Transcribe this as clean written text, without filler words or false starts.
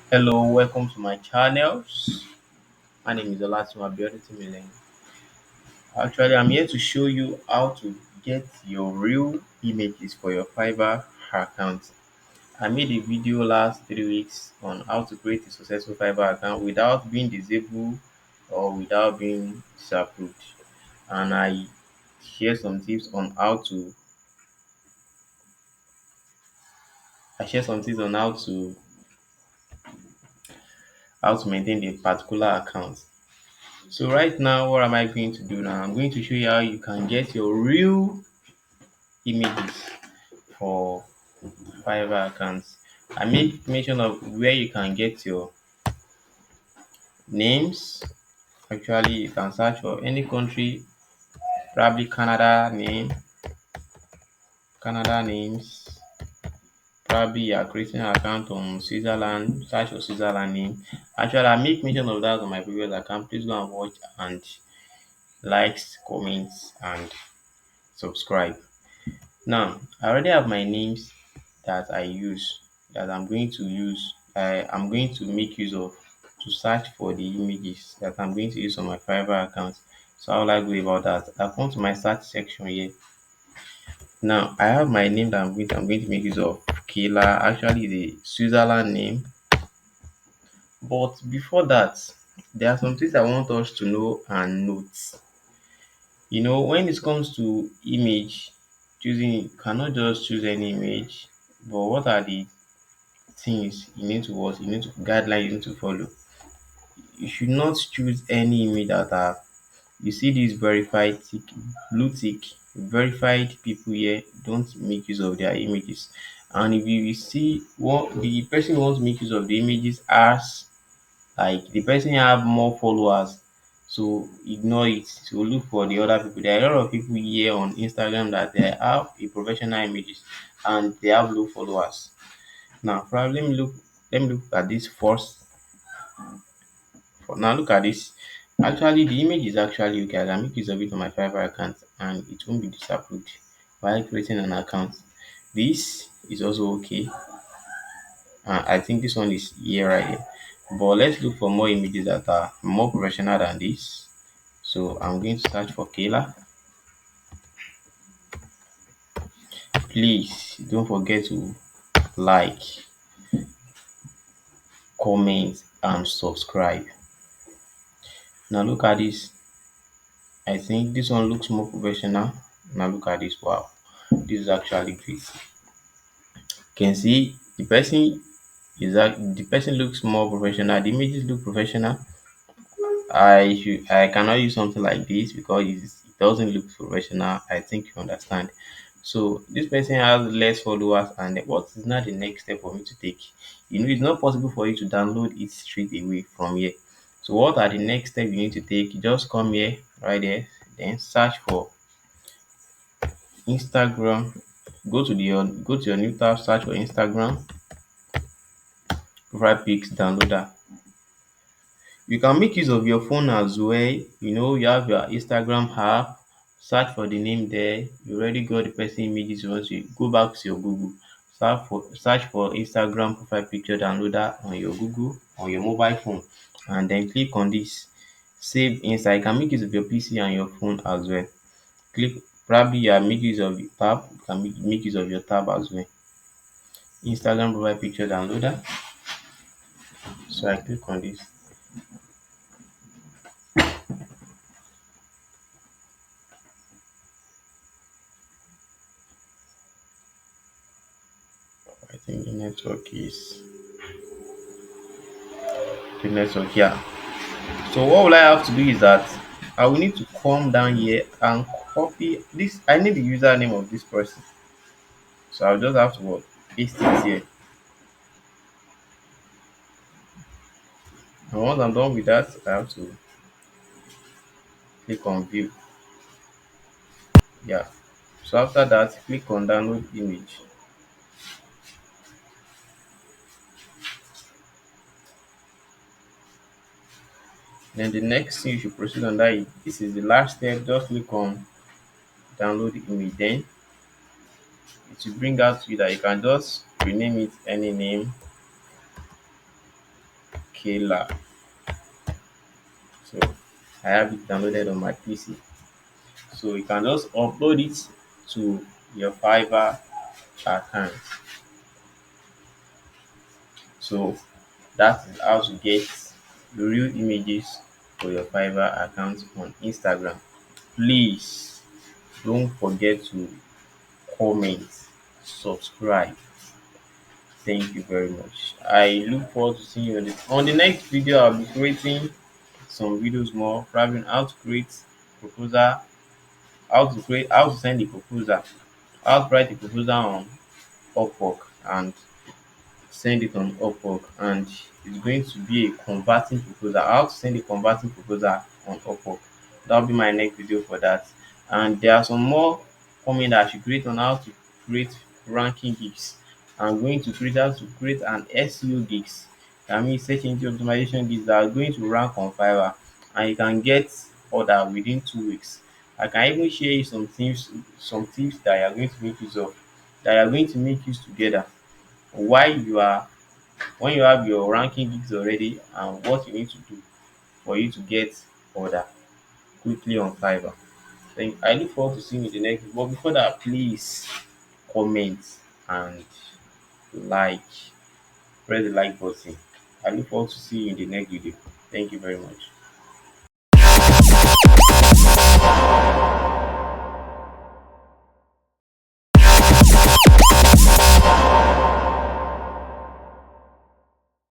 Hello, welcome to my channels. My name is Olatinwo Abiodun. Actually, I'm here to show you how to get your real images for your Fiverr account. I made a video last 3 weeks on how to create a successful Fiverr account without being disabled or without being disapproved. And I share some tips on how to maintain a particular account. So right now, what am I going to do now? I'm going to show you how you can get your real images for Fiverr accounts. I make mention of where you can get your names. Actually, you can search for any country, probably Canada names. Probably you are creating an account on Switzerland, search for Switzerland name. Actually, I make mention of that on my previous account. Please go and watch and likes, comments, and subscribe. Now, I already have my names that I use, that I'm going to use. I'm going to make use of to search for the images that I'm going to use on my Fiverr account. So how will I go about that? I come to my search section here. Now I have my name that I'm going to make use of. Kayla, actually the Switzerland name. But before that, there are some things I want us to know and note. When it comes to image, choosing you cannot just choose any image, but what are the things you need to guidelines you need to follow. You should not choose any image that are you see these verified tick, blue tick, verified people here don't make use of their images. And if you see what the person who wants to make use of the images as like the person have more followers, so ignore it. So look for the other people. There are a lot of people here on Instagram that they have a professional images and they have low followers. Now, probably let me look at this first. Now, look at this. Actually, the image is actually okay. I can make use of it on my Fiverr account and it won't be disapproved while creating an account. This is also okay. I think this one is here right here. But let's look for more images that are more professional than this. So I'm going to search for Kayla. Please don't forget to like, comment, and subscribe. Now look at this. I think this one looks more professional. Now look at this. Wow, this is actually great. You can see the person looks more professional. The images look professional. I cannot use something like this because it doesn't look professional. I think you understand. So this person has less followers, and what is now the next step for me to take? It's not possible for you to download it straight away from here. So what are the next steps you need to take? You just come here, right there, then search for Instagram. Go to your new tab, search for Instagram, profile pics, downloader. You can make use of your phone as well. You have your Instagram app, search for the name there. You already got the person images. Once you go back to your Google, search for Instagram profile picture downloader on your Google on your mobile phone, and then click on this save inside. You can make use of your PC and your phone as well. Click probably you are making use of your tab, you can make use of your tab as well. Instagram profile picture downloader. So I click on this. I think the network, yeah. So what will I have to do is that I will need to come down here and copy this. I need the username of this person. So I'll just have to what? Paste it here. And once I'm done with that, I have to click on view. Yeah. So after that, click on download image. Then the next thing you should proceed on that this is the last step. Just click on download the image. Then it will bring out to you that you can just rename it any name. Killer. So I have it downloaded on my PC. So you can just upload it to your Fiverr account. So that is how to get real images for your Fiverr account on Instagram. Please don't forget to comment, subscribe. Thank you very much. I look forward to seeing you on the next video. I'll be creating some videos more, probably on how to create proposal, how to send a proposal, how to write a proposal on Upwork and send it on Upwork, and it's going to be a converting proposal. How to send a converting proposal on Upwork. That'll be my next video for that. And there are some more coming that I should create on how to create ranking gigs. I'm going to create how to create an SEO gigs. That means search engine optimization gigs that are going to rank on Fiverr, and you can get order within 2 weeks. I can even share you some tips that you are going to make use of, that you are going to make use together while you are when you have your ranking gigs already, and what you need to do for you to get order quickly on Fiverr. Then I look forward to seeing you in the next video. But before that, please comment and like, press the like button. I look forward to seeing you in the next video. Thank you very much.